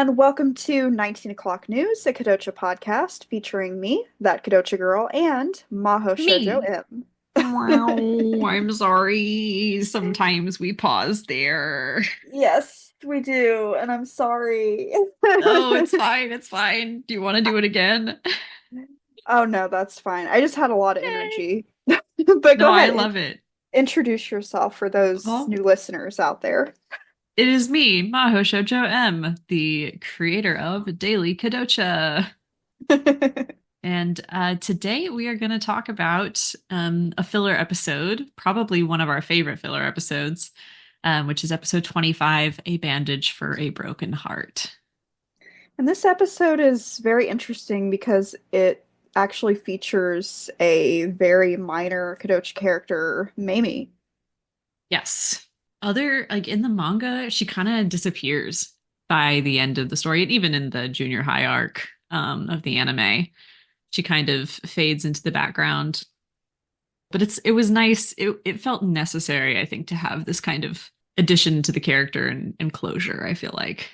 And welcome to 19 O'Clock News, a Kodocha podcast featuring me, That Kodocha Girl, and Mahou Shoujo Me. M. Wow, I'm sorry. Sometimes we pause there. Yes, we do, and I'm sorry. Oh, it's fine. It's fine. Do you want to do it again? Oh no, that's fine. I just had a lot of Yay. energy. But No, go I ahead, love it. introduce yourself for those Well, new listeners out there. it is me, Mahou Shoujo M, the creator of Daily Kodocha. And today we are going to talk about a filler episode, probably one of our favorite filler episodes, which is episode 25, A Bandage for a Broken Heart. And this episode is very interesting because it actually features a very minor Kodocha character, Mamie. Yes. Other, like in the manga, she kind of disappears by the end of the story, and even in the junior high arc of the anime. She kind of fades into the background. But it was nice. It felt necessary, I think, to have this kind of addition to the character and closure, I feel like.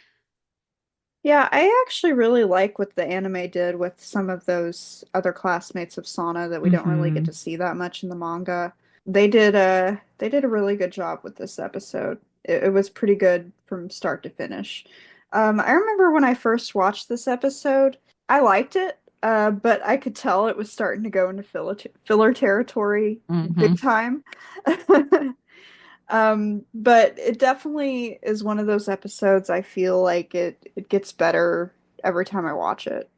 Yeah, I actually really like what the anime did with some of those other classmates of Sana that we don't really get Hmm. to see that much in the manga. They did a really good job with this episode. It was pretty good from start to finish. I remember when I first watched this episode, I liked it, but I could tell it was starting to go into filler territory Hmm. big time. But it definitely is one of those episodes I feel like it gets better every time I watch it.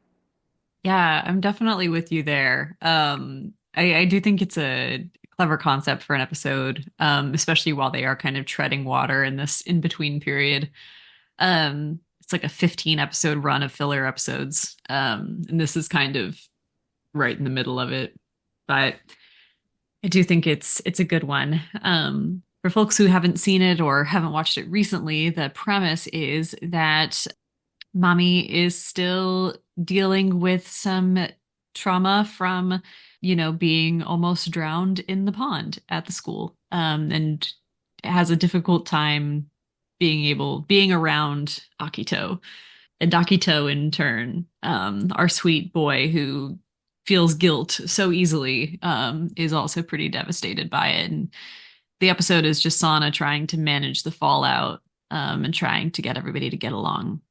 Yeah, I'm definitely with you there. I do think it's a clever concept for an episode, especially while they are kind of treading water in this in between period. It's like a 15 episode run of filler episodes. And this is kind of right in the middle of it. But I do think it's a good one. For folks who haven't seen it or haven't watched it recently, the premise is that Mommy is still dealing with some trauma from, being almost drowned in the pond at the school, and has a difficult time being around Akito. And Akito, in turn, our sweet boy who feels guilt so easily, is also pretty devastated by it. And the episode is just Sana trying to manage the fallout, and trying to get everybody to get along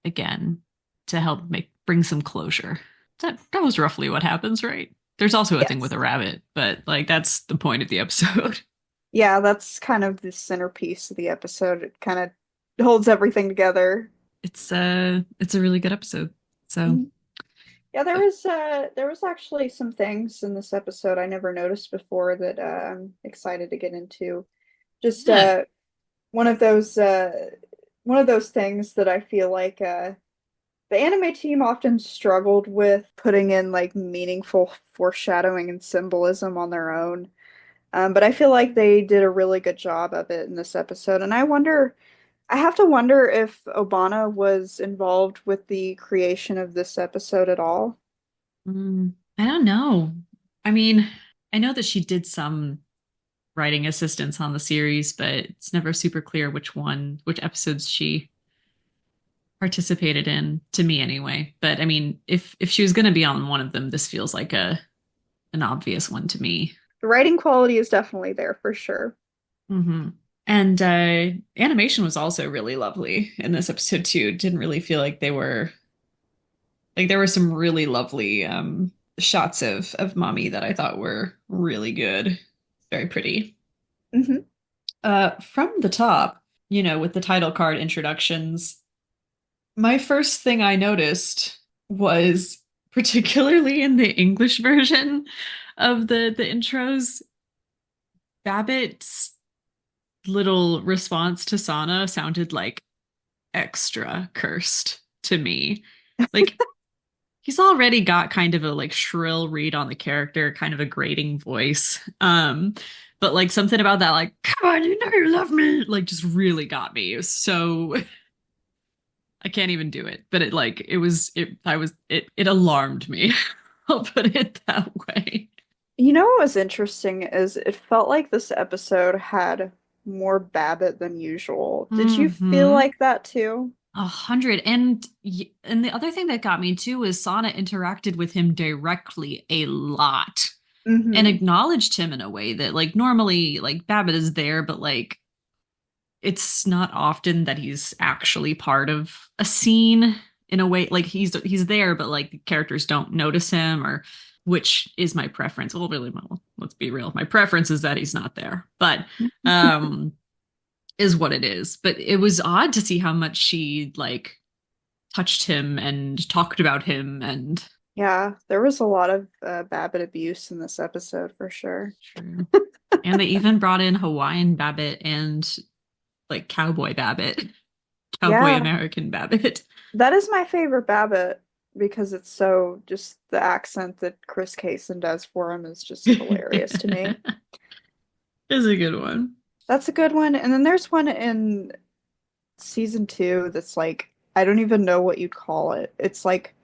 again to help bring some closure. That was roughly what happens, right? There's also a thing with Yes. a rabbit, but like that's the point of the episode. Yeah, that's kind of the centerpiece of the episode. It kind of holds everything together. It's a really good episode. So Mhm. Yeah, there was actually some things in this episode I never noticed before that I'm excited to get into. Just yeah. one of those one of those things that I feel like the anime team often struggled with putting in like meaningful foreshadowing and symbolism on their own. But I feel like they did a really good job of it in this episode. And I have to wonder if Obana was involved with the creation of this episode at all. I don't know. I mean, I know that she did some writing assistance on the series, but it's never super clear which episodes she participated in, to me anyway. But I mean, if she was going to be on one of them, this feels like a an obvious one to me. The writing quality is definitely there for sure. Hmm. And animation was also really lovely in this episode too. Didn't really feel like they were like there were some really lovely shots of mommy that I thought were really good. Very pretty. Hmm. From the top, with the title card introductions, my first thing I noticed was particularly in the English version of the intros, Babbit's little response to Sana sounded like extra cursed to me. Like he's already got kind of a like shrill read on the character, kind of a grating voice. But like something about that, like, come on, you know you love me, like just really got me. It was so I can't even do it. But it alarmed me. I'll put it that way. You know what was interesting is it felt like this episode had more Babbit than usual. Did you feel Hmm. like that too? 100. And the other thing that got me too is Sana interacted with him directly a lot and Hmm. acknowledged him in a way that like normally like Babbit is there, but like it's not often that he's actually part of a scene in a way like he's there, but like the characters don't notice him or which is my preference. Well, really, well, let's be real. My preference is that he's not there, but um is what it is. But it was odd to see how much she like touched him and talked about him and Yeah, there was a lot of Babbit abuse in this episode for sure. true. And they even brought in Hawaiian Babbit and like Cowboy Babbit, Cowboy Yeah, American Babbit. that is my favorite Babbit because it's so just the accent that Chris Kaysen does for him is just hilarious to me. Is a good one. That's a good one. And then there's one in season two that's like I don't even know what you'd call it. It's like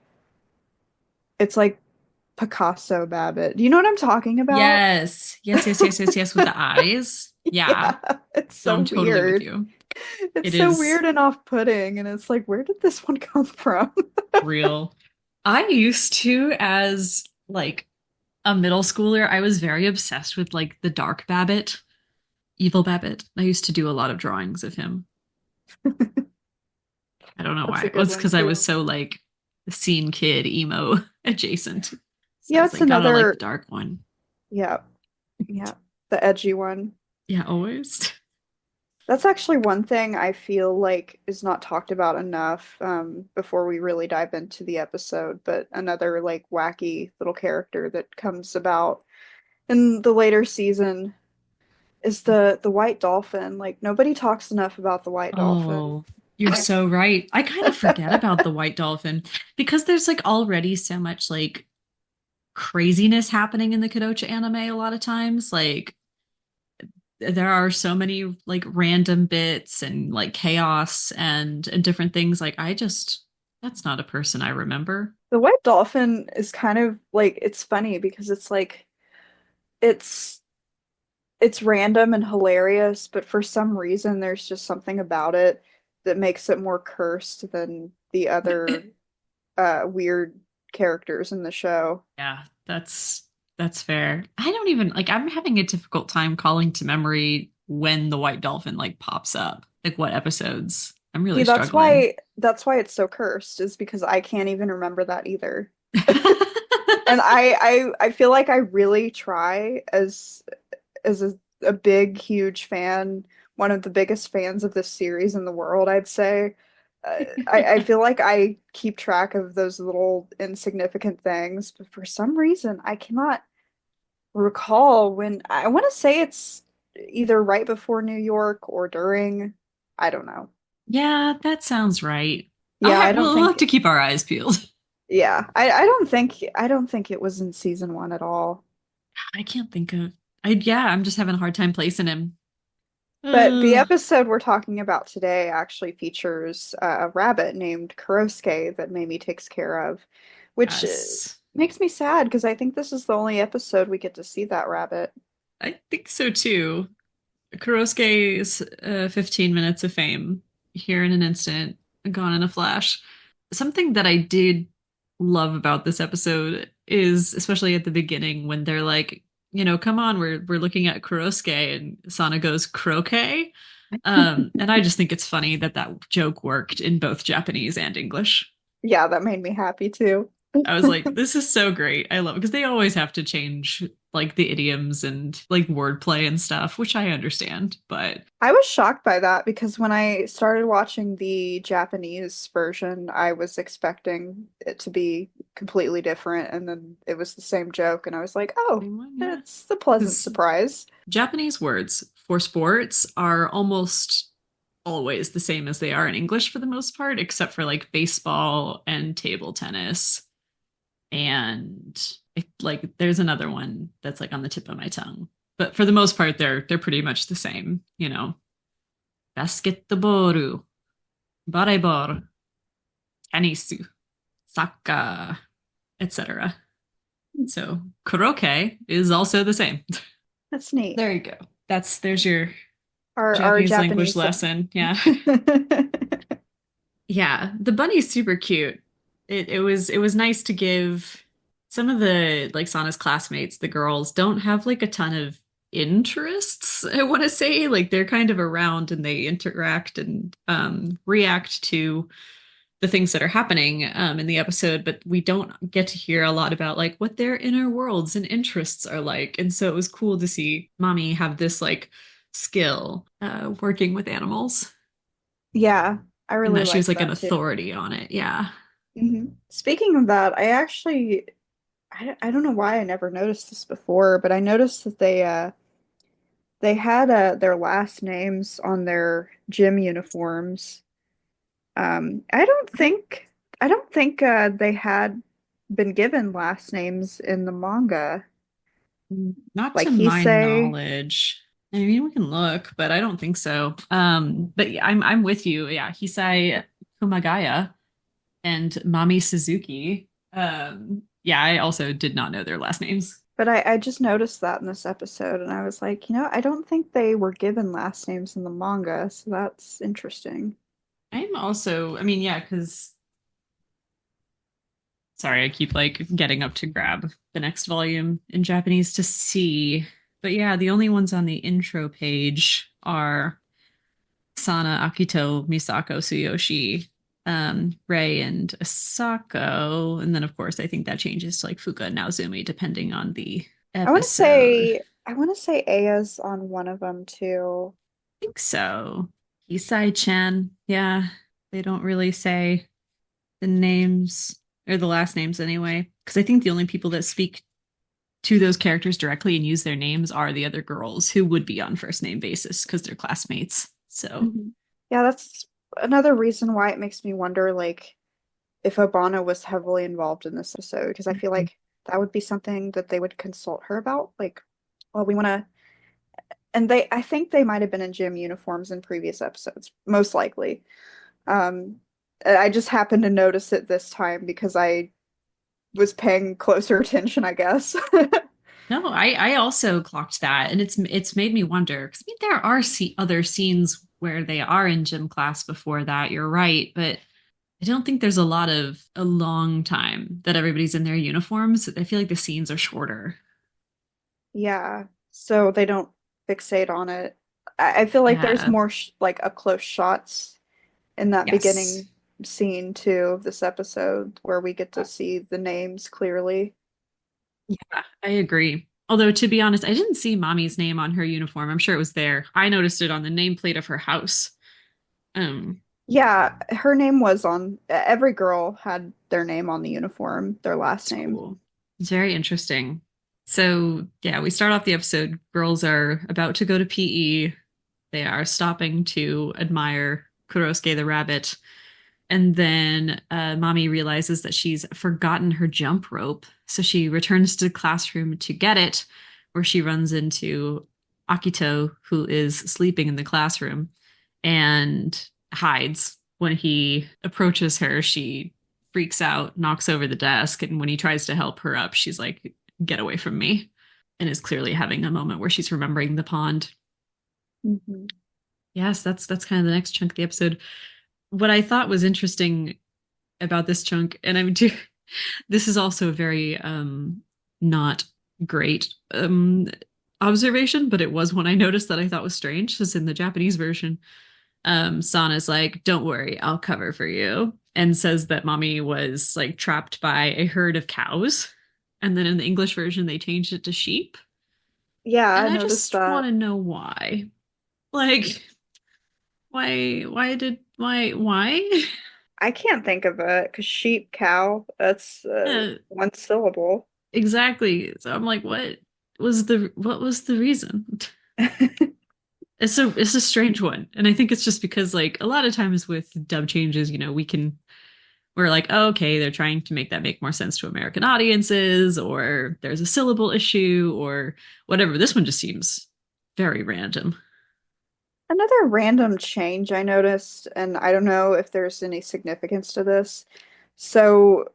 Picasso Babbit. Do you know what I'm talking about? Yes. Yes, yes, yes, yes, yes, with the eyes. Yeah. Yeah, it's No, so I'm totally with weird. you. It's It so is weird and off-putting, and it's like, where did this one come from? real. I used to, as like a middle schooler, I was very obsessed with like the dark Babbit, evil Babbit. I used to do a lot of drawings of him. I don't know That's why. a It good was one because I was too. so like the scene kid emo adjacent. So I Yeah, was it's like, gotta like the another. dark one. Yeah, yeah, the edgy one. Yeah, always. That's actually one thing I feel like is not talked about enough before we really dive into the episode, but another like wacky little character that comes about in the later season is the White Dolphin. Like nobody talks enough about the White Dolphin. Oh, you're so right. I kind of forget about the White Dolphin because there's like already so much like craziness happening in the Kodocha anime a lot of times. Like there are so many like random bits and like chaos and different things. Like I just that's not a person I remember. The White Dolphin is kind of like it's funny because it's like it's it's random and hilarious, but for some reason there's just something about it that makes it more cursed than the other weird characters in the show. Yeah, that's fair. I don't even like I'm having a difficult time calling to memory when the White Dolphin like pops up. Like what episodes? I'm See, really that's struggling. why that's why it's so cursed, is because I can't even remember that either. And I feel like I really try as a big, huge fan, one of the biggest fans of this series in the world, I'd say. I feel like I keep track of those little insignificant things, but for some reason I cannot recall when I want to say it's either right before New York or during. I don't know. Yeah, that sounds right. Yeah, I don't We'll have think. to keep our eyes peeled. Yeah, I don't think it was in season one at all. I can't think of. Yeah, I'm just having a hard time placing him. But the Ugh. episode we're talking about today actually features a rabbit named Kurosuke that Mamie takes care of, which Yes, makes me sad because I think this is the only episode we get to see that rabbit. I think so too. Kurosuke's 15 minutes of fame here in an instant, gone in a flash. Something that I did love about this episode is especially at the beginning when they're like, come on, we're looking at Kurosuke and Sana goes croquet. And I just think it's funny that that joke worked in both Japanese and English. Yeah, that made me happy too. I was like, this is so great. I love it because they always have to change like the idioms and like wordplay and stuff, which I understand. But I was shocked by that because when I started watching the Japanese version, I was expecting it to be completely different, and then it was the same joke, and I was like, oh, same one, yeah. it's a pleasant Because surprise. Japanese words for sports are almost always the same as they are in English for the most part, except for like baseball and table tennis. And like there's another one that's like on the tip of my tongue. But for the most part, they're pretty much the same. Basketball, volleyball, tennis, soccer, etc. So karaoke is also the same. That's neat. There you go. There's your Our Japanese language Japanese. lesson. Yeah. Yeah, the bunny's super cute. It was nice to give some of the like Sana's classmates, the girls, don't have like a ton of interests, I want to say. Like they're kind of around and they interact and react to the things that are happening in the episode, but we don't get to hear a lot about like what their inner worlds and interests are like. And so it was cool to see Mommy have this like skill working with animals Yeah, I and really that she was like like an that too. authority on it. Yeah. Speaking of that, I don't know why I never noticed this before, but I noticed that they had their last names on their gym uniforms. I don't think they had been given last names in the manga. Not Like to my Hisei. knowledge. I mean, we can look, but I don't think so. But yeah, I'm with you. Yeah, Hisai Kumagaya and Mami Suzuki. Yeah, I also did not know their last names. But I just noticed that in this episode, and I was like, I don't think they were given last names in the manga, so that's interesting. I'm also, I mean, yeah, because sorry, I keep like getting up to grab the next volume in Japanese to see. But yeah, the only ones on the intro page are Sana, Akito, Misako, Tsuyoshi, Rei, and Asako. And then, of course, I think that changes to like Fuka and Naozumi depending on the episode. I I want to say Aya's on one of them too. think so. Hisai-chan. Yeah, they don't really say the names or the last names anyway. Because I think the only people that speak to those characters directly and use their names are the other girls who would be on first name basis because they're classmates. So, Mhm. Yeah, that's another reason why it makes me wonder, like, if Obana was heavily involved in this episode, because I feel like that would be something that they would consult her about. Like, well, we want to, and I think they might have been in gym uniforms in previous episodes, most likely. Um, I just happened to notice it this time because I was paying closer attention, I guess. no, I also clocked that, and it's made me wonder because I mean there are other scenes where they are in gym class before that. You're right, but I don't think there's a long time that everybody's in their uniforms. I feel like the scenes are shorter. Yeah, so they don't fixate on it. I feel like there's Yeah. more sh like up close shots in that Yes. beginning scene too of this episode where we get to see the names clearly. Yeah, I agree. Although to be honest, I didn't see mommy's name on her uniform. I'm sure it was there. I noticed it on the nameplate of her house. Um, Yeah, her name was on, every girl had their name on the uniform, their last it's name. cool. It's very interesting. So, yeah, we start off the episode. Girls are about to go to PE. They are stopping to admire Kurosuke the rabbit. And then mommy realizes that she's forgotten her jump rope. So she returns to the classroom to get it, where she runs into Akito, who is sleeping in the classroom, and hides. When he approaches her, she freaks out, knocks over the desk. And when he tries to help her up, she's like, "Get away from me," and is clearly having a moment where she's remembering the pond. Hmm. Yes, that's kind of the next chunk of the episode. What I thought was interesting about this chunk, and I'm too, this is also a very not great observation, but it was one I noticed that I thought was strange. Because in the Japanese version, Sana's like, "Don't worry, I'll cover for you," and says that mommy was like trapped by a herd of cows. And then in the English version, they changed it to sheep. Yeah, And I I noticed just want that. to know why. Like, why? I can't think of it because sheep, cow, that's Yeah, one syllable. exactly. So I'm like, what was the reason? It's a strange one. And I think it's just because like a lot of times with dub changes, we're like, oh, okay, they're trying to make that make more sense to American audiences, or there's a syllable issue or whatever. This one just seems very random. Another random change I noticed, and I don't know if there's any significance to this. So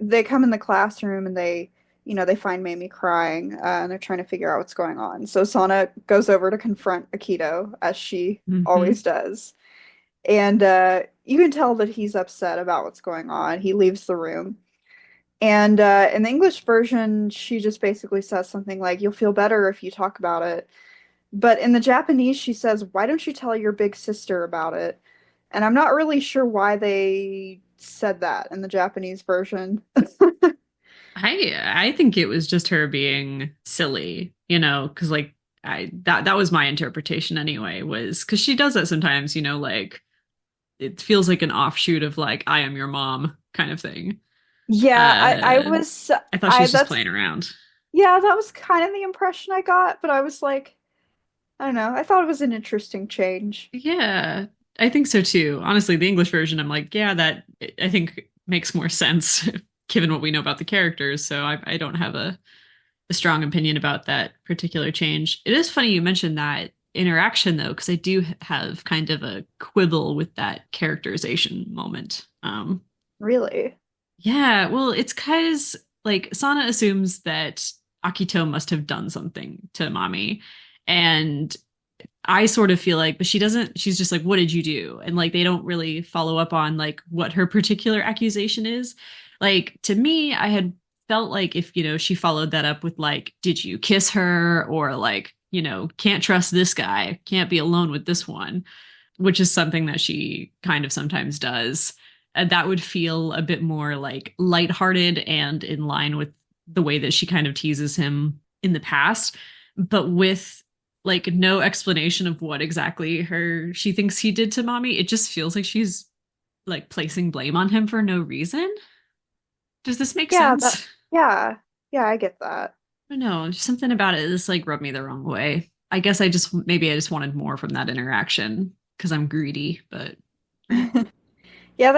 they come in the classroom and they find Mamie crying, and they're trying to figure out what's going on. So Sana goes over to confront Akito, as she Hmm. always does. And you can tell that he's upset about what's going on. He leaves the room. And in the English version, she just basically says something like, "You'll feel better if you talk about it." But in the Japanese, she says, "Why don't you tell your big sister about it?" And I'm not really sure why they said that in the Japanese version. I think it was just her being silly, you know, because like I that was my interpretation anyway, was because she does that sometimes, you know, like it feels like an offshoot of like I am your mom kind of thing. Yeah, I Uh was I thought she I was just that's playing around. yeah, that was kind of the impression I got, but I was like, I don't know. I thought it was an interesting change. Yeah, I think so too. Honestly, the English version, I'm like, yeah, that I think makes more sense given what we know about the characters. So I don't have a strong opinion about that particular change. It is funny you mentioned that interaction though, because I do have kind of a quibble with that characterization moment. Really? Yeah, well, it's because like Sana assumes that Akito must have done something to Mommy, and I sort of feel like, but she doesn't, she's just like, what did you do? And like, they don't really follow up on like what her particular accusation is. Like, to me, I had felt like if, you know, she followed that up with like, did you kiss her? Or like, you know, can't trust this guy, can't be alone with this one, which is something that she kind of sometimes does. That would feel a bit more like lighthearted and in line with the way that she kind of teases him in the past, but with like no explanation of what exactly her she thinks he did to Mommy. It just feels like she's like placing blame on him for no reason. Does this make Yeah, that sense? yeah. Yeah, I get that. I don't know. Something about it just like rubbed me the wrong way. I guess I just maybe I just wanted more from that interaction because I'm greedy, but eh. Yeah,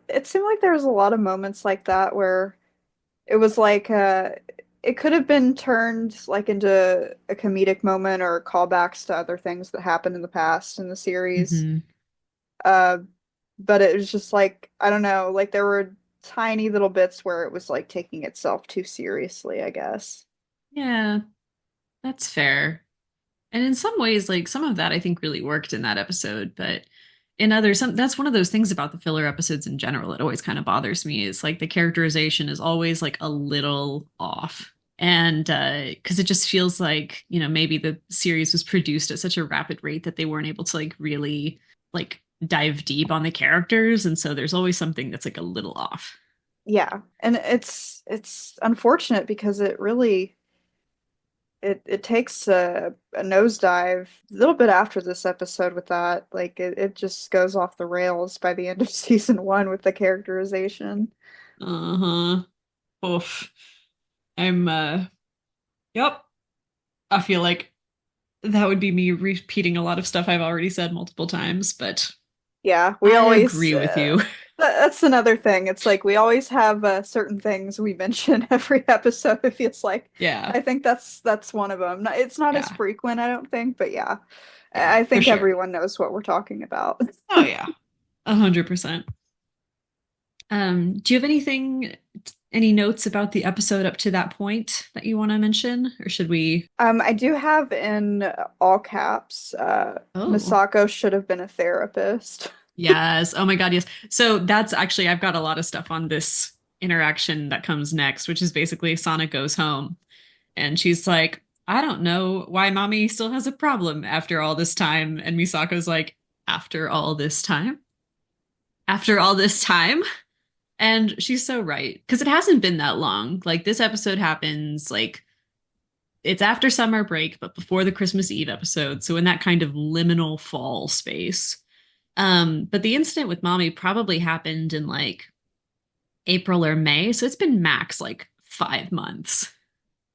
it seemed like there was a lot of moments like that where it was like it could have been turned like into a comedic moment or callbacks to other things that happened in the past in the series. Mhm. Uh, but it was just like, I don't know, like there were tiny little bits where it was like taking itself too seriously, I guess. Yeah, that's fair. And in some ways, like some of that I think really worked in that episode, but in others, that's one of those things about the filler episodes in general. It always kind of bothers me is like the characterization is always like a little off. And because it just feels like, you know, maybe the series was produced at such a rapid rate that they weren't able to like really like dive deep on the characters. And so there's always something that's like a little off. Yeah, and it's unfortunate because it really it takes a nosedive a little bit after this episode with that. Like it just goes off the rails by the end of season one with the characterization. Uh-huh. Oof. I'm yep. I feel like that would be me repeating a lot of stuff I've already said multiple times, but Yeah, we I always agree with you. that's another thing. It's like we always have certain things we mention every episode. It feels like Yeah. I think that's one of them. It's not as Yeah. frequent, I don't think, but yeah, Yeah, I for think sure. everyone knows what we're talking about. Oh yeah. 100%. Do you have any notes about the episode up to that point that you want to mention? Or should we? I do have in all caps, Oh, Misako should have been a therapist. yes. Oh my God, yes. So that's actually, I've got a lot of stuff on this interaction that comes next, which is basically Sonic goes home and she's like, I don't know why mommy still has a problem after all this time. And Misako's like, after all this time? After all this time? And she's so right. Because it hasn't been that long. Like this episode happens like it's after summer break, but before the Christmas Eve episode. So in that kind of liminal fall space. But the incident with mommy probably happened in like April or May. So it's been max like 5 months.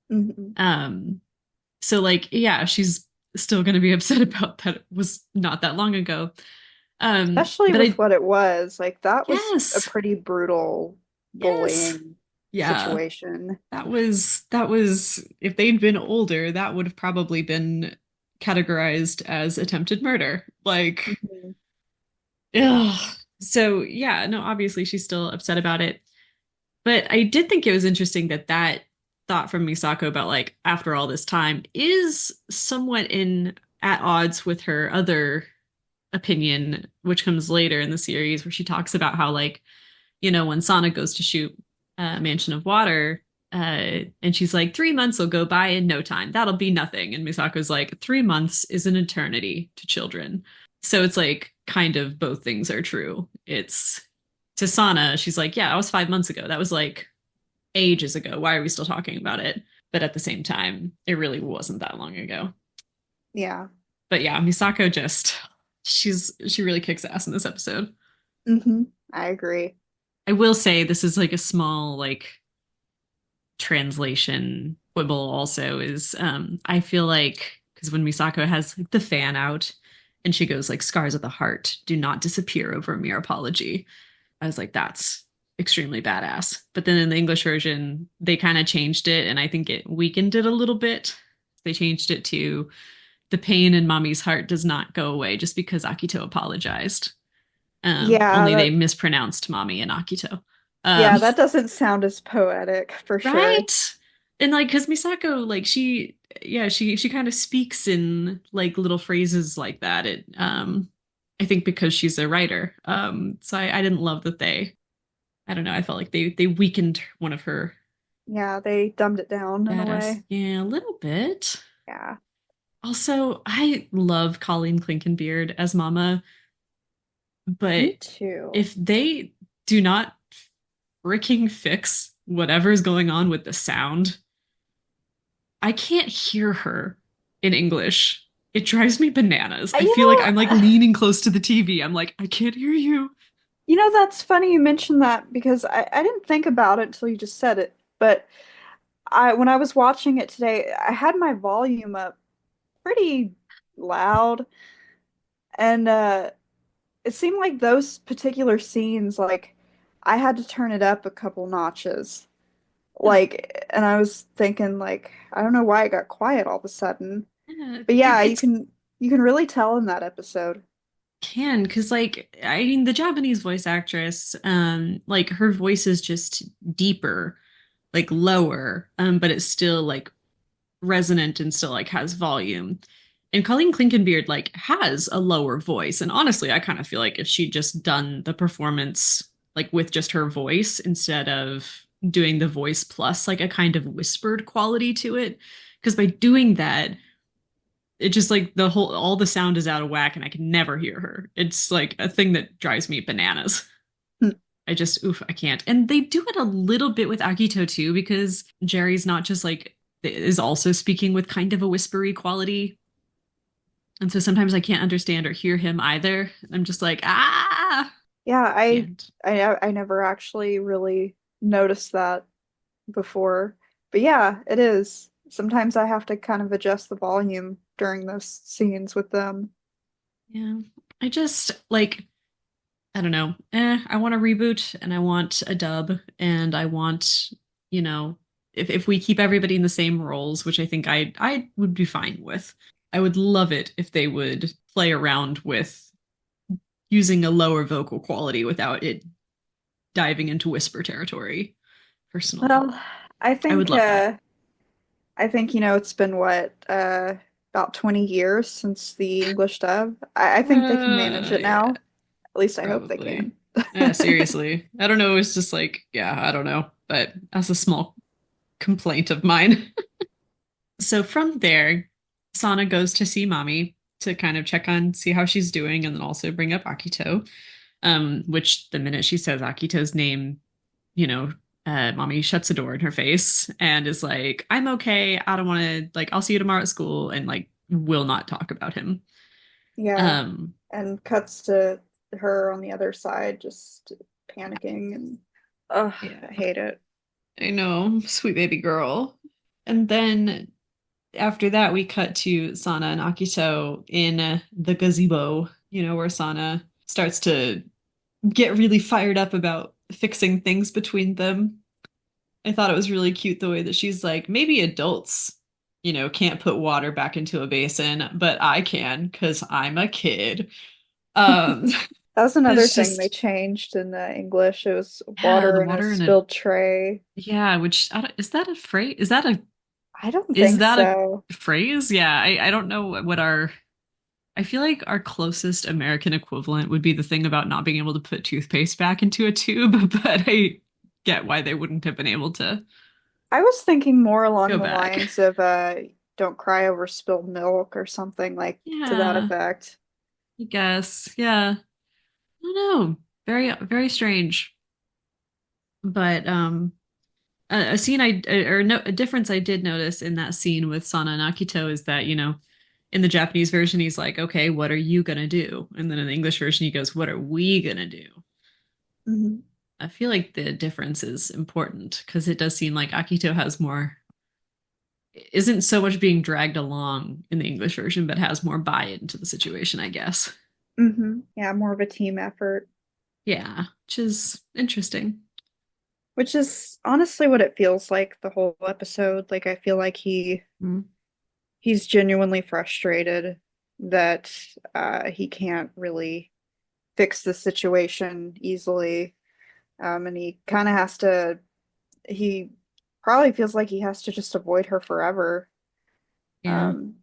Mhm. Um, so like, yeah, she's still gonna be upset about that. It was not that long ago. Especially But with I what it was. Like that was a yes, pretty brutal yes. bullying Yeah. situation. That was if they'd been older, that would have probably been categorized as attempted murder. Like, Mhm. ugh. So yeah, no, obviously she's still upset about it. But I did think it was interesting that that thought from Misako about like after all this time is somewhat in at odds with her other opinion, which comes later in the series, where she talks about how, like, when Sana goes to shoot Mansion of Water, and she's like, 3 months will go by in no time. That'll be nothing. And Misako's like, 3 months is an eternity to children. So it's like kind of both things are true. It's to Sana, she's like, yeah, that was 5 months ago. That was like ages ago. Why are we still talking about it? But at the same time, it really wasn't that long ago. Yeah. But yeah, Misako just she really kicks ass in this episode. I agree. I will say this is like a small like translation quibble also is I feel like because when Misako has like the fan out and she goes like scars of the heart do not disappear over a mere apology. I was like, that's extremely badass. But then in the English version, they kind of changed it and I think it weakened it a little bit. They changed it to the pain in mommy's heart does not go away just because Akito apologized. Yeah, Only they that mispronounced mommy and Akito. yeah, Um, that doesn't sound as poetic for sure. right? And like, because Misako, like yeah, she kind of speaks in like little phrases like that. I think because she's a writer. So I didn't love that I don't know, I felt like they weakened one of her Yeah, they dumbed it down in a badass, way. yeah, a little bit. Yeah. Also, I love Colleen Clinkenbeard as Mama, but Me too. if they do not freaking fix whatever's going on with the sound, I can't hear her in English. It drives me bananas. I You feel like I'm like know, leaning close to the TV. I'm like, I can't hear you. that's funny you mentioned that because I didn't think about it until you just said it. But when I was watching it today, I had my volume up pretty loud, and it seemed like those particular scenes, like I had to turn it up a couple notches. Huh. Like, and I was thinking, like, I don't know why it got quiet all of a sudden. Yeah, But yeah, it's you can really tell in that episode. can because like I mean the Japanese voice actress, like her voice is just deeper, like lower, but it's still like resonant and still like has volume. And Colleen Clinkenbeard like has a lower voice. And honestly, I kind of feel like if she'd just done the performance like with just her voice instead of doing the voice plus like a kind of whispered quality to it. Because by doing that, it just like all the sound is out of whack and I can never hear her. It's like a thing that drives me bananas. Hmm. I just, oof, I can't. And they do it a little bit with Akito too, because Jerry's not just like, is also speaking with kind of a whispery quality. And so sometimes I can't understand or hear him either. I'm just like, ah, Yeah, can't. I never actually really noticed that before. But yeah, it is. Sometimes I have to kind of adjust the volume during those scenes with them. Yeah. I just like, I don't know. I want a reboot and I want a dub and I want, you know, if we keep everybody in the same roles, which I think I would be fine with. I would love it if they would play around with using a lower vocal quality without it diving into whisper territory, personally. Well, I would love that. I think, it's been what, about 20 years since the English dub. I think they can manage it Yeah, now. At least I hope they can. probably. Seriously. I don't know. It's just like, yeah, I don't know. But that's a small complaint of mine. So from there, Sana goes to see Mommy to kind of check on, see how she's doing, and then also bring up Akito. Which the minute she says Akito's name, you know, Mommy shuts the door in her face and is like, I'm okay. I don't want to, like, I'll see you tomorrow at school, and like, will not talk about him. Yeah, Um, and cuts to her on the other side, just panicking and ugh, yeah, I hate it. I know, sweet baby girl. And then after that, we cut to Sana and Akito in the gazebo, where Sana starts to get really fired up about fixing things between them. I thought it was really cute the way that she's like, maybe adults, can't put water back into a basin, but I can because I'm a kid. Um, That was another it's thing they just, changed in the English. It was yeah, the water in a water in a, spilled tray. yeah, which is that a phrase? I don't Is think that so. a phrase? Yeah, I don't know what our I feel like our closest American equivalent would be the thing about not being able to put toothpaste back into a tube, but I get why they wouldn't have been able to I was thinking more along go the back. lines of don't cry over spilled milk or something like to that Yeah, effect. I guess. Yeah. I don't know. Very, very strange. But a scene or no, a difference I did notice in that scene with Sana and Akito is that, in the Japanese version, he's like, okay, what are you gonna do? And then in the English version, he goes, what are we gonna do? Hmm. I feel like the difference is important because it does seem like Akito has more, isn't so much being dragged along in the English version, but has more buy-in to the situation, I guess. Yeah, more of a team effort, Yeah, which is interesting. which is honestly what it feels like the whole episode. Like I feel like Mm. he's genuinely frustrated that he can't really fix the situation easily. And he kind of has to, he probably feels like he has to just avoid her forever. Yeah, Um,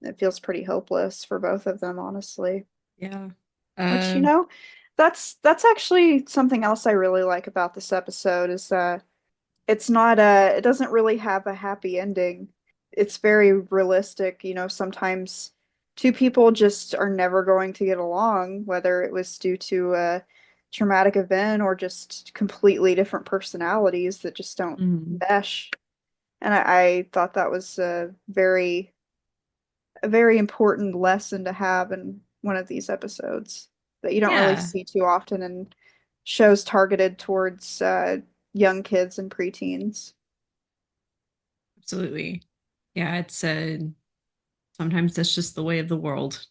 it feels pretty hopeless for both of them, honestly. yeah. Which, Uh, that's actually something else I really like about this episode is that it's not a, it doesn't really have a happy ending. It's very realistic. Sometimes two people just are never going to get along, whether it was due to a traumatic event or just completely different personalities that just don't mm. mesh. And I thought that was a very important lesson to have in one of these episodes that you don't really Yeah, see too often in shows targeted towards young kids and preteens. absolutely. Yeah, it's sometimes that's just the way of the world.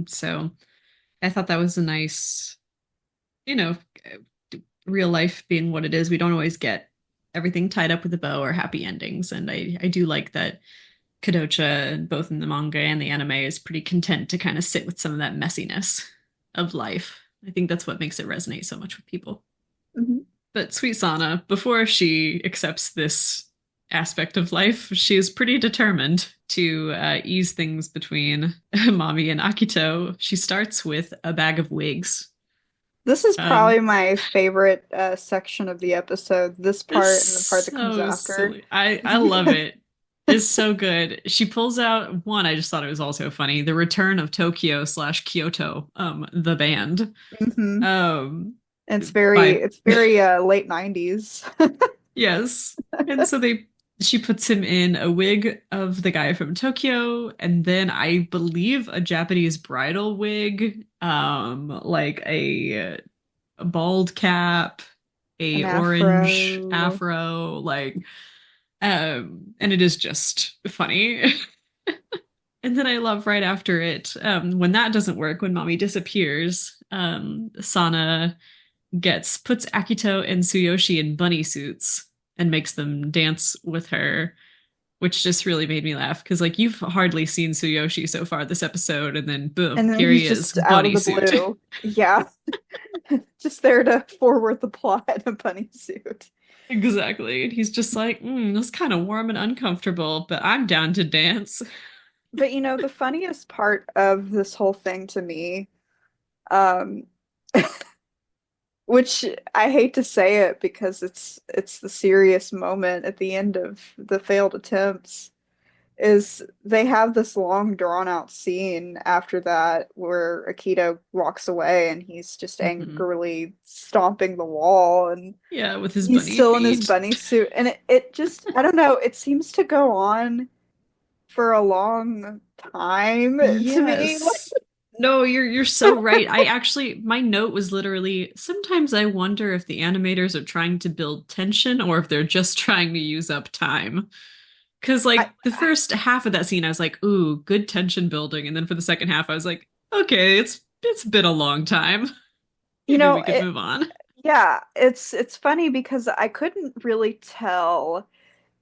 So I thought that was a nice, you know, real life being what it is. We don't always get everything tied up with a bow or happy endings, and I do like that Kodocha, both in the manga and the anime, is pretty content to kind of sit with some of that messiness of life. I think that's what makes it resonate so much with people. Hmm. But Sweet Sana, before she accepts this aspect of life, she is pretty determined to ease things between Mami and Akito. She starts with a bag of wigs. This is Um, probably my favorite section of the episode. This it's part and the part that comes so after. silly. I love it. It's so good. She pulls out one. I just thought it was also funny. The return of Tokyo/Kyoto, the band. Hmm. Um, by It's very late 90s. Yes. And so she puts him in a wig of the guy from Tokyo, and then I believe a Japanese bridal wig, like a bald cap, An a orange afro. afro, and it is just funny. And then I love right after it, when that doesn't work, when mommy disappears, Sana puts Akito and Tsuyoshi in bunny suits and makes them dance with her, which just really made me laugh because like you've hardly seen Tsuyoshi so far this episode, and then boom, And then here he he's is, just out of bunny the suit. blue. Yeah. Just there to forward the plot in a bunny suit. Exactly. And he's just like, it's kind of warm and uncomfortable, but I'm down to dance. But the funniest part of this whole thing to me, um, which I hate to say it because it's the serious moment at the end of the failed attempts, is they have this long drawn out scene after that where Akito walks away and he's just Mhm. angrily stomping the wall and Yeah, with his he's bunny still in his feet. bunny suit and it just I don't know, it seems to go on for a long time to me. Yes. No, you're so right. I actually my note was literally sometimes I wonder if the animators are trying to build tension or if they're just trying to use up time. Cause I, like the first half of that scene I was like, "Ooh, good tension building." And then for the second half I was like, "Okay, it's been a long time. you Maybe know, we could it, move on." yeah, it's funny because I couldn't really tell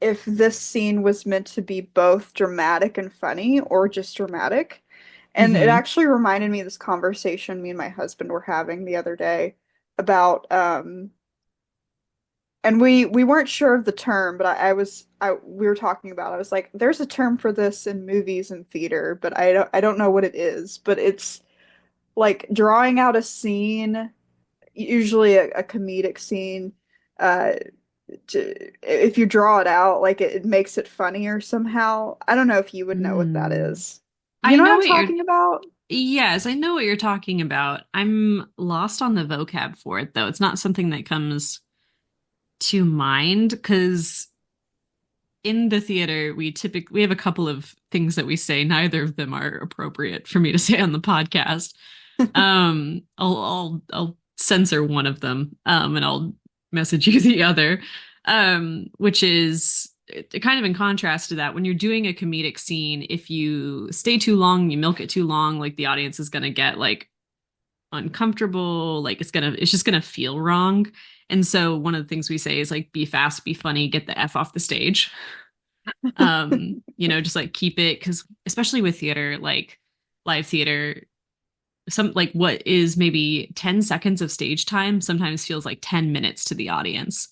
if this scene was meant to be both dramatic and funny or just dramatic. And it Hmm. actually reminded me of this conversation me and my husband were having the other day about And we weren't sure of the term, but I we were talking about. I was like, there's a term for this in movies and theater, but I don't know what it is. But it's like drawing out a scene, usually a comedic scene. Uh, if you draw it out, like it makes it funnier somehow. I don't know if you would know what that Hmm. is. You I know what know I'm what you're talking about? Yes, I know what you're talking about. I'm lost on the vocab for it though. It's not something that comes to mind because in the theater we have a couple of things that we say. Neither of them are appropriate for me to say on the podcast. I'll censor one of them, and I'll message you the other, which is kind of in contrast to that. When you're doing a comedic scene, if you stay too long, you milk it too long, like the audience is gonna get like uncomfortable, like it's just gonna feel wrong. And so one of the things we say is like be fast, be funny, get the F off the stage. Just like keep it because especially with theater, like live theater, some like what is maybe 10 seconds of stage time sometimes feels like 10 minutes to the audience.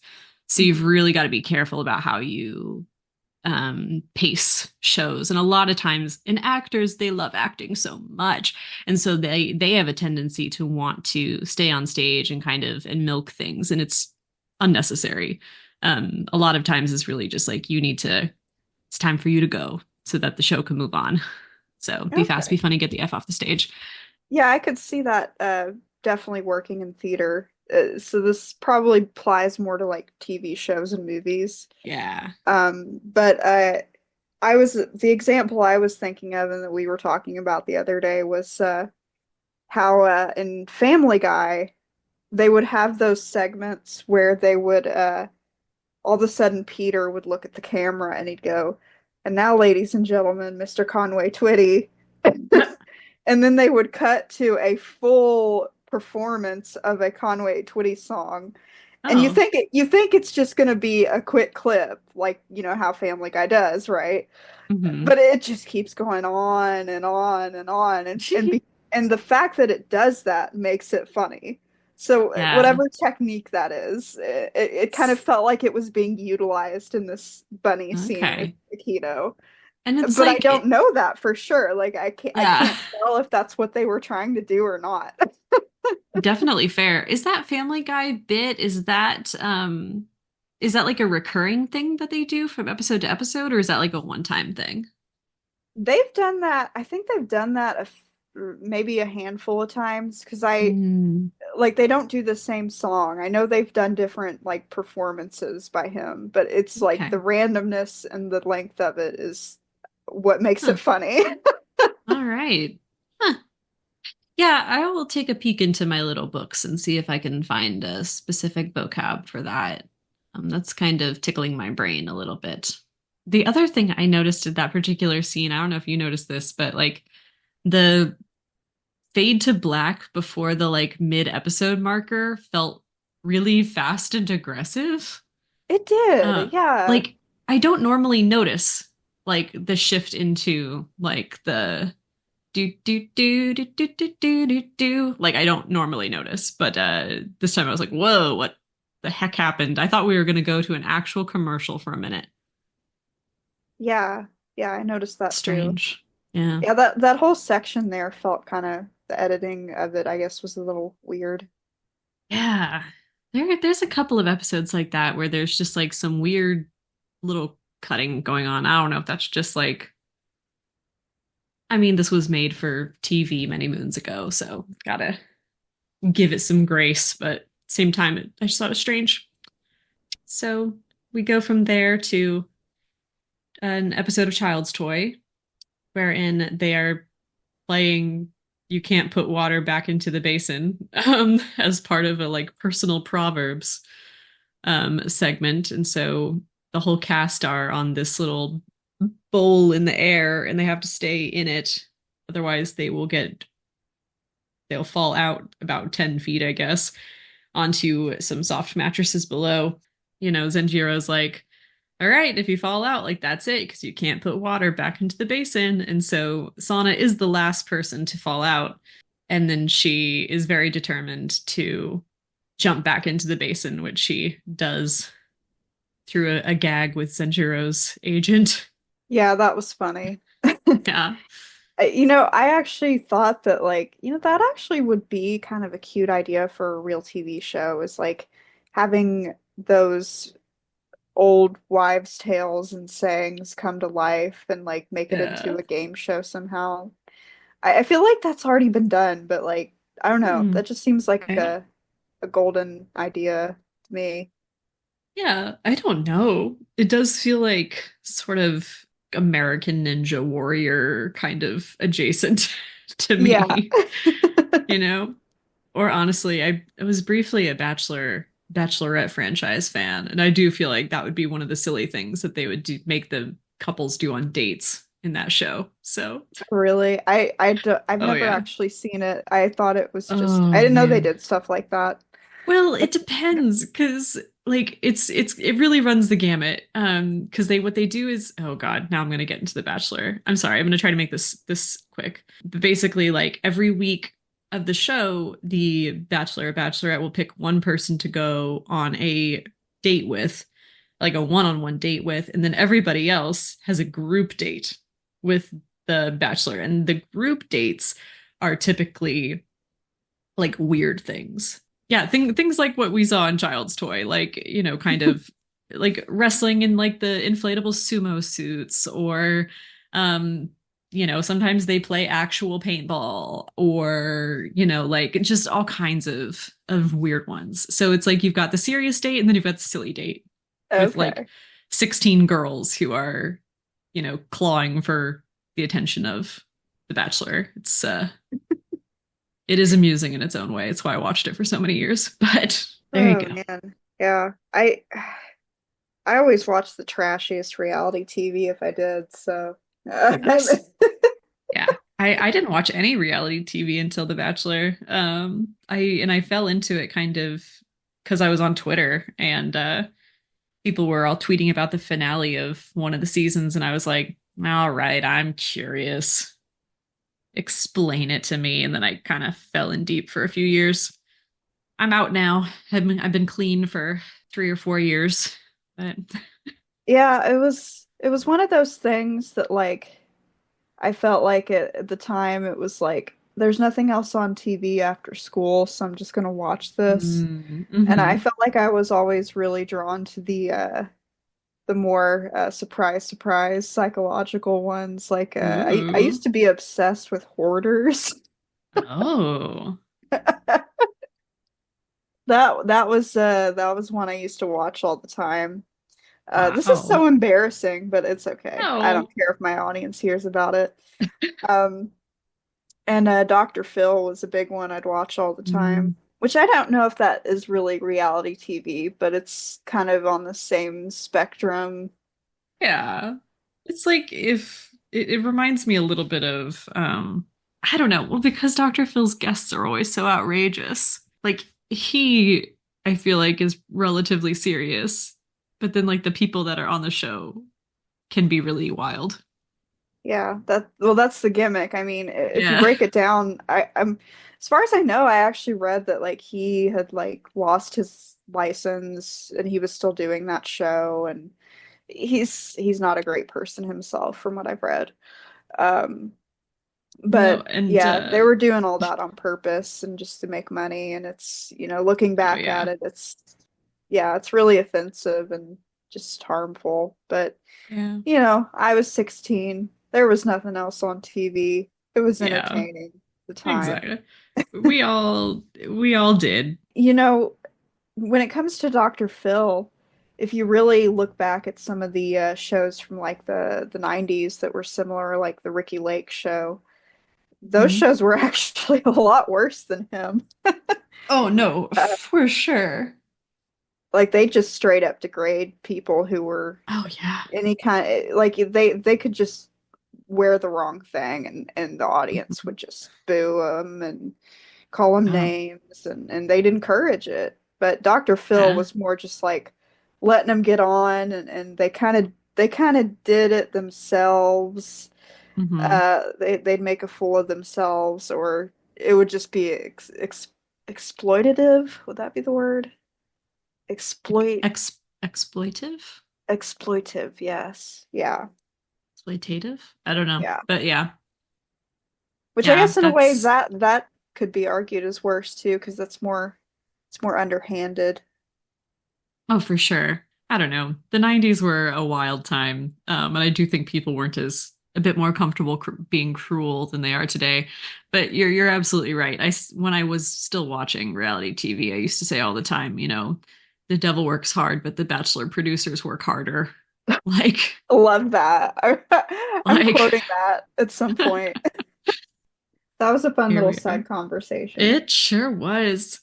So you've Mhm. really got to be careful about how you pace shows. And a lot of times in actors, they love acting so much. And so they have a tendency to want to stay on stage and kind of and milk things. And it's unnecessary. A lot of times it's really just like it's time for you to go so that the show can move on. So be fast, be Okay. funny, get the F off the stage. Yeah, I could see that definitely working in theater. So this probably applies more to like TV shows and movies. Yeah. But I was the example I was thinking of and that we were talking about the other day was how in Family Guy they would have those segments where they would all of a sudden Peter would look at the camera and he'd go, "And now, ladies and gentlemen, Mr. Conway Twitty." And then they would cut to a full performance of a Conway Twitty song. And Oh. you think it's just going to be a quick clip, like, you know, how Family Guy does, right? Hmm. But it just keeps going on and on and on and the fact that it does that makes it funny. So Yeah. whatever technique that is, it kind of felt like it was being utilized in this bunny scene with Okay. Keto. And it's But I like, don't know that for sure. Like I yeah, can't tell if that's what they were trying to do or not. definitely fair. Is that Family Guy bit, is that like a recurring thing that they do from episode to episode, or is that like a one-time thing? They've done that. I think they've done that maybe a handful of times because I Mm, like they don't do the same song. I know they've done different like performances by him, but it's like okay. the randomness and the length of it is what makes Huh. it funny. All right. Huh. Yeah, I will take a peek into my little books and see if I can find a specific vocab for that. That's kind of tickling my brain a little bit. The other thing I noticed in that particular scene, I don't know if you noticed this, but like the fade to black before the like mid-episode marker felt really fast and aggressive. It Uh, did, yeah. like I don't normally notice like the shift into like the do do do do do do do do do. Like I don't normally notice, but this time I was like, whoa, what the heck happened? I thought we were gonna go to an actual commercial for a minute. Yeah. Yeah, I noticed that too. Strange. Yeah. Yeah, that whole section there felt kind of the editing of it, I guess, was a little weird. Yeah. There's a couple of episodes like that where there's just like some weird little cutting going on. I don't know if that's just like I mean, this was made for TV many moons ago, so gotta give it some grace, but same time I just thought it was strange. So we go from there to an episode of Child's Toy, wherein they are playing You Can't Put Water Back into the Basin as part of a like personal proverbs segment. And so the whole cast are on this little bowl in the air and they have to stay in it. Otherwise, they'll fall out about 10 feet, I guess, onto some soft mattresses below. Zenjiro's like, all right, if you fall out, like that's it, because you can't put water back into the basin. And so Sana is the last person to fall out. And then she is very determined to jump back into the basin, which she does through a gag with Senjiro's agent. Yeah, that was funny. Yeah. I actually thought that that actually would be kind of a cute idea for a real TV show is like having those old wives' tales and sayings come to life and like make it Yeah. into a game show somehow. I feel like that's already been done, but like I don't know. Hmm. That just seems like I a golden idea to me. Yeah, I don't know. It does feel like sort of American Ninja Warrior kind of adjacent to Yeah. me, you know? Or honestly, I was briefly a Bachelorette franchise fan, and I do feel like that would be one of the silly things that they would do, make the couples do on dates in that show. So, Really? I've oh never yeah. actually seen it. I thought it was just I Oh didn't know they man. did stuff like that. Well, it depends because like it really runs the gamut. Because they what they do is oh God, now I'm gonna get into The Bachelor. I'm sorry, I'm gonna try to make this quick. But basically, like every week of the show, the Bachelor or Bachelorette will pick one person to go on a date with, like a one-on-one date with, and then everybody else has a group date with the Bachelor. And the group dates are typically like weird things. Yeah, things like what we saw in Child's Toy, like, kind of like wrestling in like the inflatable sumo suits or um sometimes they play actual paintball or like just all kinds of weird ones. So it's like you've got the serious date and then you've got the silly date with like Okay. 16 girls who are clawing for the attention of the Bachelor. It is amusing in its own way. It's why I watched it for so many years. But there you Oh go. man. Yeah. I always watched the trashiest reality TV if I did, so Yeah. I didn't watch any reality TV until The Bachelor. I fell into it kind of because I was on Twitter and people were all tweeting about the finale of one of the seasons, and I was like, all right, I'm curious. Explain it to me. And then I kind of fell in deep for a few years. I'm out now. I've been clean for 3 or 4 years. But Yeah, it was one of those things that like I felt like at the time it was like there's nothing else on TV after school, so I'm just gonna watch this. And I mm-hmm. felt like I was always really drawn to the more surprise surprise psychological ones. Like I Ooh. used to be obsessed with hoarders. Oh. That was one I used to watch all the time. This is Wow. so embarrassing, but it's okay. I don't No. care if my audience hears about it. Um, and Dr. Phil was a big one I'd watch all the time, Mm, which I don't know if that is really reality TV, but it's kind of on the same spectrum. yeah. It's like if it reminds me a little bit of I don't know. Well, because Dr. Phil's guests are always so outrageous. Like he I feel like is relatively serious, but then like the people that are on the show can be really wild. Yeah, that's the gimmick. I mean, if you Yeah. break it down, I'm as far as I know, I actually read that like he had like lost his license and he was still doing that show and he's not a great person himself from what I've read. Um, No, but and yeah, they were doing all that on purpose and just to make money and looking oh back at yeah. it, it's really offensive and just harmful. But Yeah. I was 16. There was nothing else on TV. It was Yeah. entertaining at the time. Exactly. We all did. You know, when it comes to Dr. Phil, if you really look back at some of the shows from like the 90s that were similar, like the Ricky Lake show, those Mhm. shows were actually a lot worse than him. Oh no, Uh, for sure. like they just straight up degrade people who were Oh yeah. any kind like they could just wear the wrong thing and the audience Mhm. would just boo them and call them Oh names and they'd encourage it. But Dr. Phil yeah. was more just like letting them get on and they kind of did it themselves. Hmm. They'd make a fool of themselves or it would just be exploitative. Would that be the word? Exploit Exploitive? Exploitive, yes. Yeah. Exploitative? I don't know. Yeah. But yeah. Which I Yeah, guess in a way that's that could be argued as worse too, because that's more it's more underhanded. oh for sure. I don't know. The 90s were a wild time. And I do think people weren't as a bit more comfortable being cruel than they are today. But you're absolutely right. When I was still watching reality TV, I used to say all the time, the devil works hard, but the Bachelor producers work harder. Like Love that. I'm like quoting that at some point. That was a fun here little we are. side conversation. It sure was.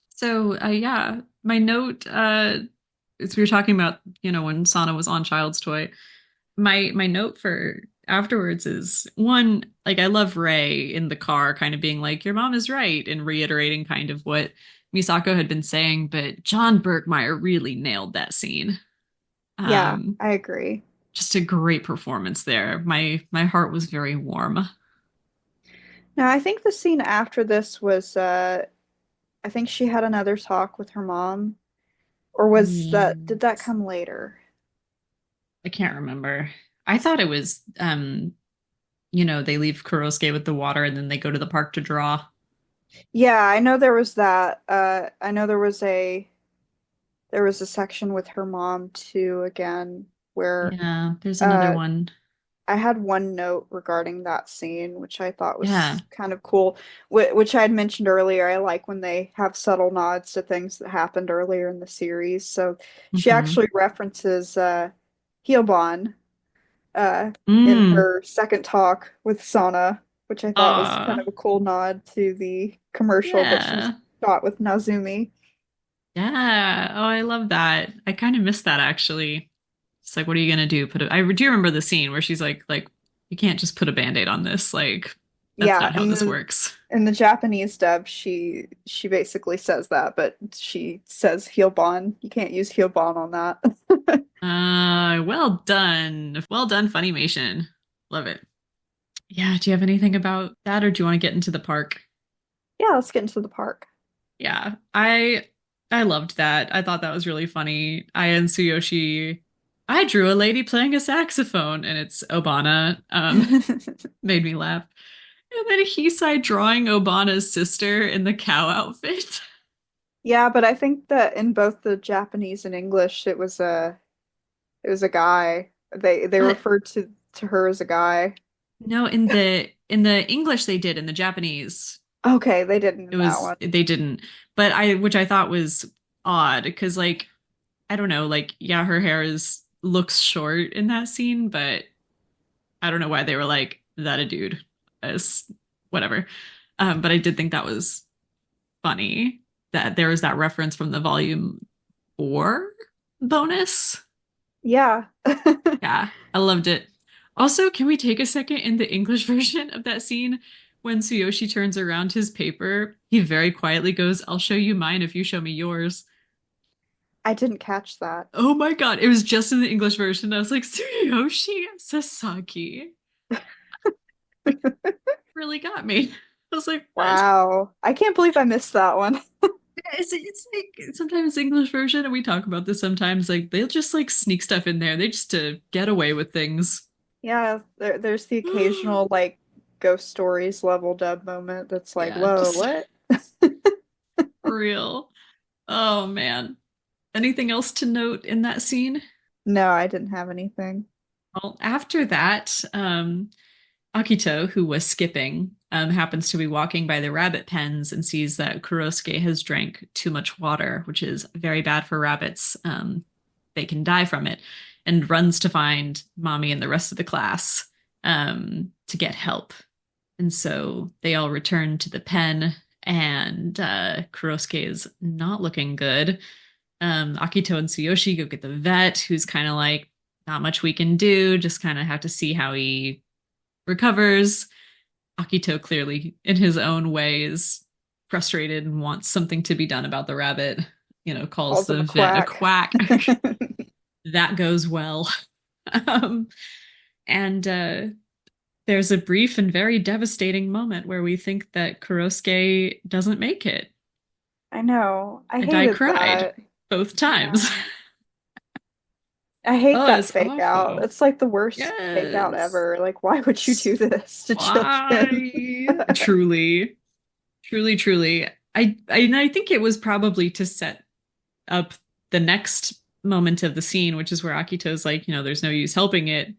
So yeah, my note is we were talking about, when Sana was on Child's Toy. My note for afterwards is one, like I love Ray in the car kind of being like, your mom is right, and reiterating kind of what Misako had been saying, but John Berkmeyer really nailed that scene. Yeah, Um, I agree. just a great performance there. My heart was very warm. Now, I think the scene after this was I think she had another talk with her mom, or was that did that Yes. come later? I can't remember. I thought it was they leave Kurosuke with the water and then they go to the park to draw. Yeah, I know there was that. I know there was a section with her mom too again where Yeah, there's another uh one. I had one note regarding that scene, which I thought Yeah. was kind of cool, which I had mentioned earlier. I like when they have subtle nods to things that happened earlier in the series. So she Hmm. actually references Hyobon uh, in Mm. her second talk with Sana, which I thought was kind Ah. of a cool nod to the commercial that she's Yeah. shot with Nazumi. Yeah. Oh, I love that. I kind of missed that actually. It's like, what are you gonna do? I do remember the scene where she's like, you can't just put a band-aid on this. Like, that's Yeah, not how this works. in the Japanese dub, she basically says that, but she says Hyobon. You can't use Hyobon on that. Well done. Well done, Funimation. Love it. Yeah, do you have anything about that or do you want to get into the park? Yeah, let's get into the park. Yeah, I loved that. I thought that was really funny. I and Tsuyoshi, I drew a lady playing a saxophone, and it's Obana. Made me laugh. And then Hisai drawing Obana's sister in the cow outfit. Yeah, but I think that in both the Japanese and English, it was a guy. They But referred to her as a guy. no, in the English they did. In the Japanese, Okay, they didn't it in that was one. they didn't. But which I thought was odd because like I don't know, like yeah, her hair is looks short in that scene, but I don't know why they were like that a dude as whatever. But I did think that was funny that there was that reference from the volume 4 bonus. Yeah. Yeah, I loved it. Also, can we take a second in the English version of that scene when Tsuyoshi turns around his paper? He very quietly goes, "I'll show you mine if you show me yours." I didn't catch that. Oh my God, it was just in the English version. I was like, Tsuyoshi Sasaki really got me. I was like, what? Wow. I can't believe I missed that one. It's like sometimes English version, and we talk about this sometimes, like they'll just like sneak stuff in there. They just to get away with things. Yeah, there's the occasional like ghost stories level dub moment that's like, Yeah, whoa, just what? for real. Oh man. Anything else to note in that scene? No, I didn't have anything. Well, after that, Akito, who was skipping, happens to be walking by the rabbit pens and sees that Kurosuke has drank too much water, which is very bad for rabbits. They can die from it, and runs to find Mommy and the rest of the class to get help. And so they all return to the pen, and Kurosuke is not looking good. Akito and Tsuyoshi go get the vet, who's kind of like, not much we can do, just kind of have to see how he recovers. Akito clearly, in his own way, is frustrated and wants something to be done about the rabbit. Calls Calls him the a vet a quack. quack. That goes well. um, and there's a brief and very devastating moment where we think that Kurosuke doesn't make it. I know. I And I hated cried that. both times. Yeah. I hate Oh, that it's fake out. awful. It's like the worst fake out Yes. ever. Like, why would you do this to children? Why? Truly, truly, truly. And I think it was probably to set up the next moment of the scene, which is where Akito's like, there's no use helping it.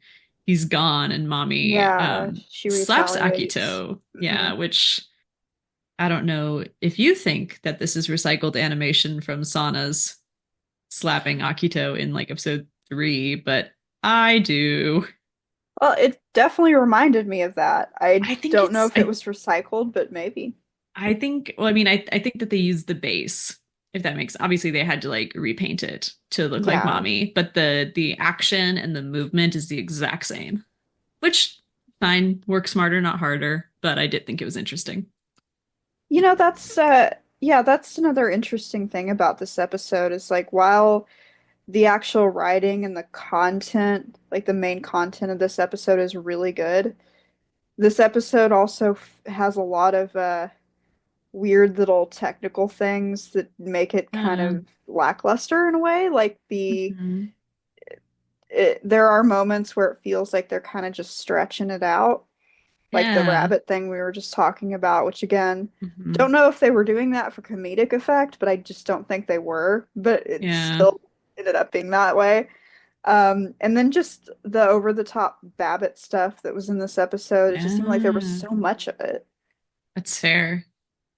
He's gone, and mommy Yeah, she slaps retaliates. Akito. Hmm. Yeah, which I don't know if you think that this is recycled animation from Sana's slapping Akito in like episode 3, but I do. Well, it definitely reminded me of that. I I think don't know it's if it was recycled, but maybe. I think well, I mean, I think that they used the base, if that makes obviously they had to like repaint it to look like Yeah. mommy, but the action and the movement is the exact same. Which fine, work smarter, not harder, but I did think it was interesting. That's yeah, that's another interesting thing about this episode is like while the actual writing and the content, like the main content of this episode is really good, this episode also has a lot of weird little technical things that make it kind Uh, of lackluster in a way. Like mhm. there are moments where it feels like they're kind of just stretching it out, like the Yeah. rabbit thing we were just talking about, which again, Mhm. don't know if they were doing that for comedic effect, but I just don't think they were, but it Yeah. still ended up being that way. And then just the over the top Babbit stuff that was in this episode, it just seemed like there was Yeah. so much of it. That's fair.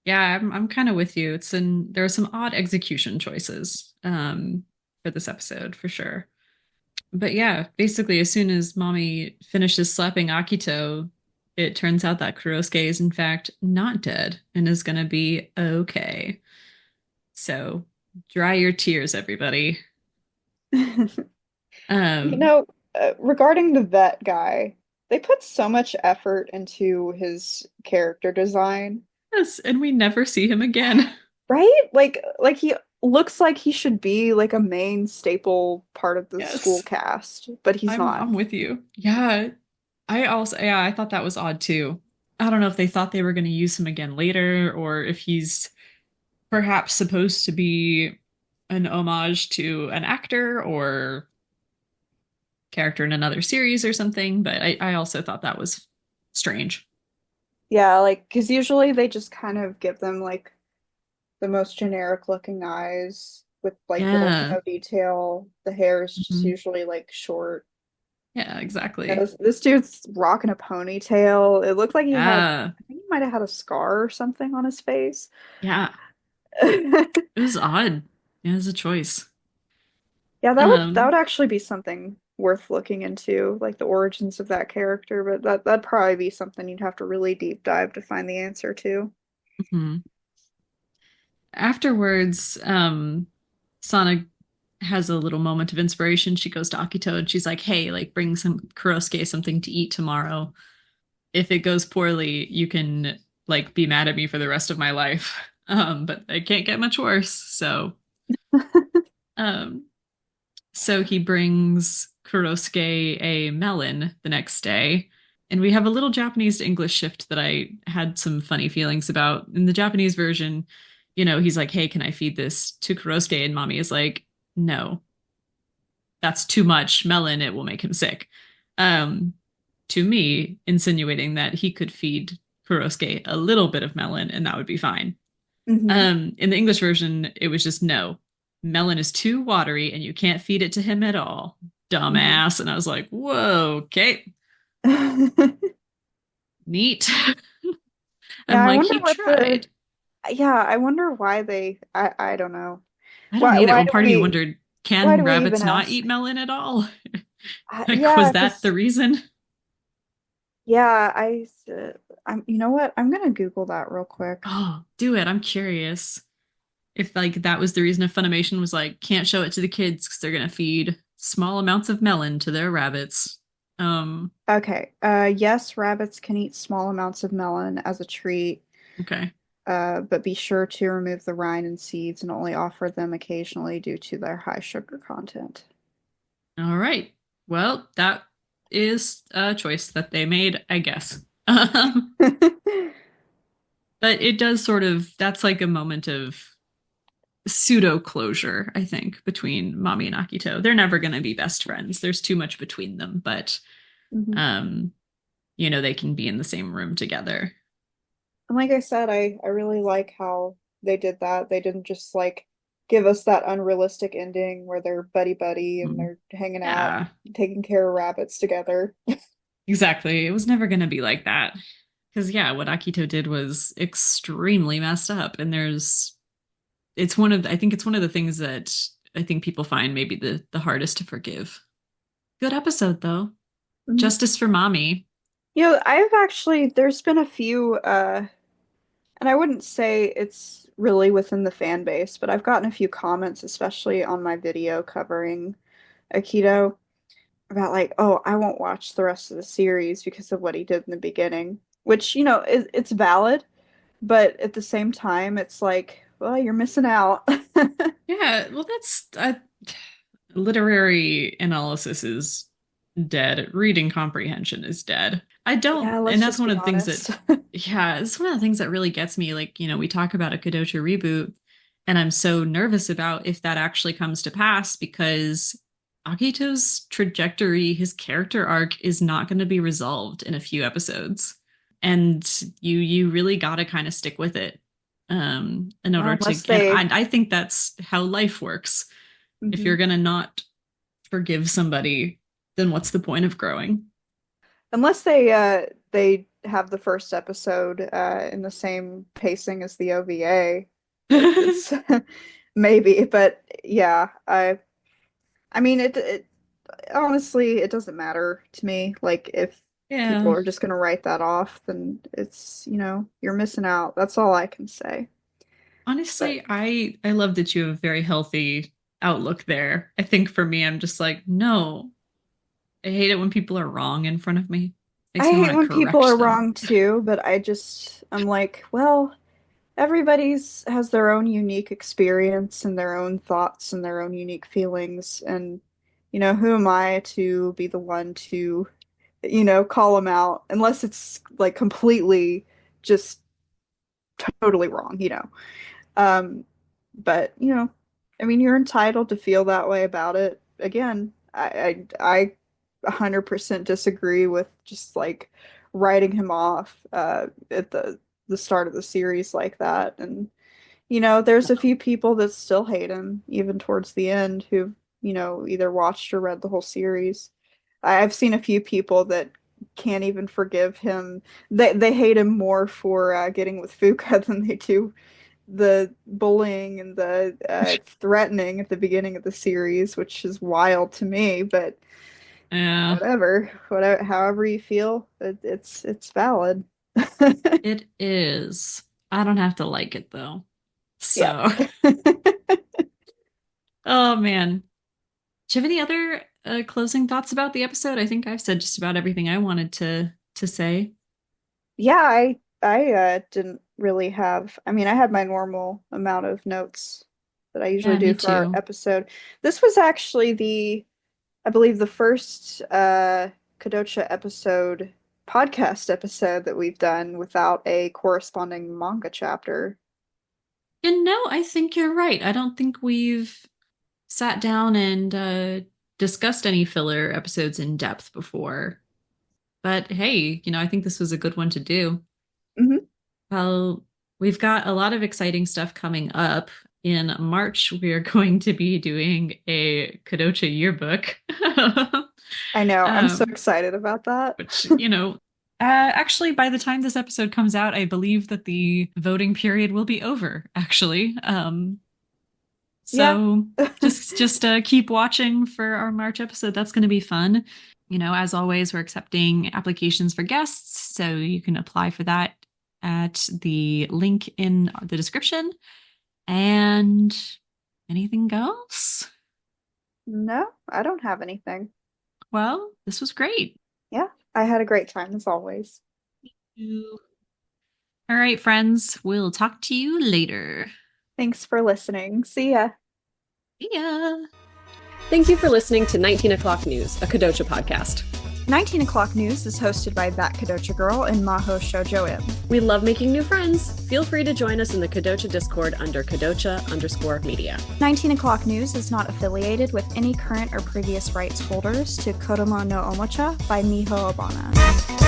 Yeah, I'm kind of with you. There are some odd execution choices for this episode for sure. But yeah, basically, as soon as mommy finishes slapping Akito, it turns out that Kurosuke is in fact not dead and is gonna be okay. So dry your tears, everybody. You Um, know, regarding the vet guy, they put so much effort into his character design, yes, and we never see him again. right? Like he looks like he should be like a main staple part of the school Yes, cast, but he's not. I'm with you. Yeah, I thought that was odd too. I don't know if they thought they were going to use him again later or if he's perhaps supposed to be an homage to an actor or character in another series or something, but I also thought that was strange. Yeah, like because usually they just kind of give them like the most generic looking eyes with like little to Yeah. no detail. The hair is just Mhm. usually like short. Yeah, You exactly. this dude's rocking a ponytail. It looked like Yeah. I think he might have had a scar or something on his face. Yeah. It was odd. Yeah, it was a choice. Yeah, that Um, would actually be something worth looking into, like the origins of that character, but that'd probably be something you'd have to really deep dive to find the answer to. mhm. Afterwards, Sana has a little moment of inspiration. She goes to Akito and she's like, "Hey, like bring some Kurosuke something to eat tomorrow. If it goes poorly, you can like be mad at me for the rest of my life. But it can't get much worse." Um, so he brings Kurosuke a melon the next day. And we have a little Japanese to English shift that I had some funny feelings about. In the Japanese version, he's like, "Hey, can I feed this to Kurosuke?" And mommy is like, "No, that's too much melon. It will make him sick." Um, to me, insinuating that he could feed Kurosuke a little bit of melon and that would be fine. Hmm. In the English version, it was just no. Melon is too watery and you can't feed it to him at all. Hmm. Dumbass. And I was like, whoa, okay, neat. Yeah, I'm I like, wonder he what the tried. yeah, I wonder why I don't know. I don't either. Why One do part of me wondered, why can do we even rabbits not ask? eat melon at all? Like, Yeah, was that the because reason? yeah, I'm you know what? I'm gonna Google that real quick. Oh, do it. I'm curious if like that was the reason if Funimation was like, can't show it to the kids because they're gonna feed small amounts of melon to their rabbits. Um, Okay. Yes, rabbits can eat small amounts of melon as a treat, okay. but be sure to remove the rind and seeds and only offer them occasionally due to their high sugar content. All right. Well, that is a choice that they made, I guess. But it does sort of, that's like a moment of pseudo closure, I think, between Mami and Akito. They're never going to be best friends. There's too much between them, but Mhm. um, they can be in the same room together. And like I said, I really like how they did that. They didn't just like give us that unrealistic ending where they're buddy buddy and Mm. they're hanging out, Yeah, taking care of rabbits together. exactly. It was never going to be like that. Because, yeah, what Akito did was extremely messed up. And I think it's one of the things that I think people find maybe the hardest to forgive. Good episode, though. Mhm. Justice for Mommy. I've actually there's been a few and I wouldn't say it's really within the fan base, but I've gotten a few comments, especially on my video covering Aikido, about like, oh, I won't watch the rest of the series because of what he did in the beginning, which, it's valid, but at the same time, it's like, well, you're missing out. Yeah, well, that's literary analysis is dead. Reading comprehension is dead. I don't, Yeah, and let's that's just one be of the things that, honest. yeah, it's one of the things that really gets me. Like, we talk about a Kodocha reboot, and I'm so nervous about if that actually comes to pass because Akito's trajectory, his character arc is not going to be resolved in a few episodes. And you really got to kind of stick with it in order Yeah, to, unless and they I think that's how life works. If mhm. you're going to not forgive somebody, then what's the point of growing? Unless they have the first episode in the same pacing as the OVA. It's maybe, but yeah, I mean it honestly it doesn't matter to me. Like if people Yeah. are just gonna write that off, then it's, you're missing out. That's all I can say. But Honestly, I love that you have a very healthy outlook there. I think for me, I'm just like, no, I hate it when people are wrong in front of me. I Makes me hate want to when people are correct them. wrong too, but I'm like, well, everybody's has their own unique experience and their own thoughts and their own unique feelings. And, who am I to be the one to, call them out unless it's like completely just totally wrong. Um, but, I mean, you're entitled to feel that way about it. Again, I 100% disagree with just like writing him off at the start of the series like that. And there's a few people that still hate him, even towards the end, who've, either watched or read the whole series. I've seen a few people that can't even forgive him. They hate him more for getting with Fuka than they do the bullying and the threatening at the beginning of the series, which is wild to me. But Yeah, whatever, however you feel, it's valid. it is. I don't have to like it though. Yeah. So, oh man. Do you have any other closing thoughts about the episode? I think I've said just about everything I wanted to say. Yeah, I didn't really have. I mean, I had my normal amount of notes that I usually Yeah, do me for our too. episode. This was actually I believe, the first Kodocha podcast episode that we've done without a corresponding manga chapter. And no, I think you're right. I don't think we've sat down and discussed any filler episodes in depth before. But hey, I think this was a good one to do. Hmm. Well, we've got a lot of exciting stuff coming up. In March, we are going to be doing a Kodocha yearbook. I know. I'm so um, excited about that. which, actually, by the time this episode comes out, I believe that the voting period will be over, actually. Yeah. So just keep watching for our March episode. That's going to be fun. As always, we're accepting applications for guests, so you can apply for that at the link in the description. And anything else? No, I don't have anything. Well, this was great. Yeah, I had a great time as always. All right, friends, we'll talk to you later. Thanks for listening. See ya. See ya. Thank you for listening to 19 O'Clock News, a Kodocha podcast. 19 O'Clock News is hosted by That Kodocha Girl and Mahou Shoujo M. We love making new friends. Feel free to join us in the Kodocha Discord under Kodocha_media. 19 O'Clock News is not affiliated with any current or previous rights holders to Kodomo no Omocha by Miho Obana.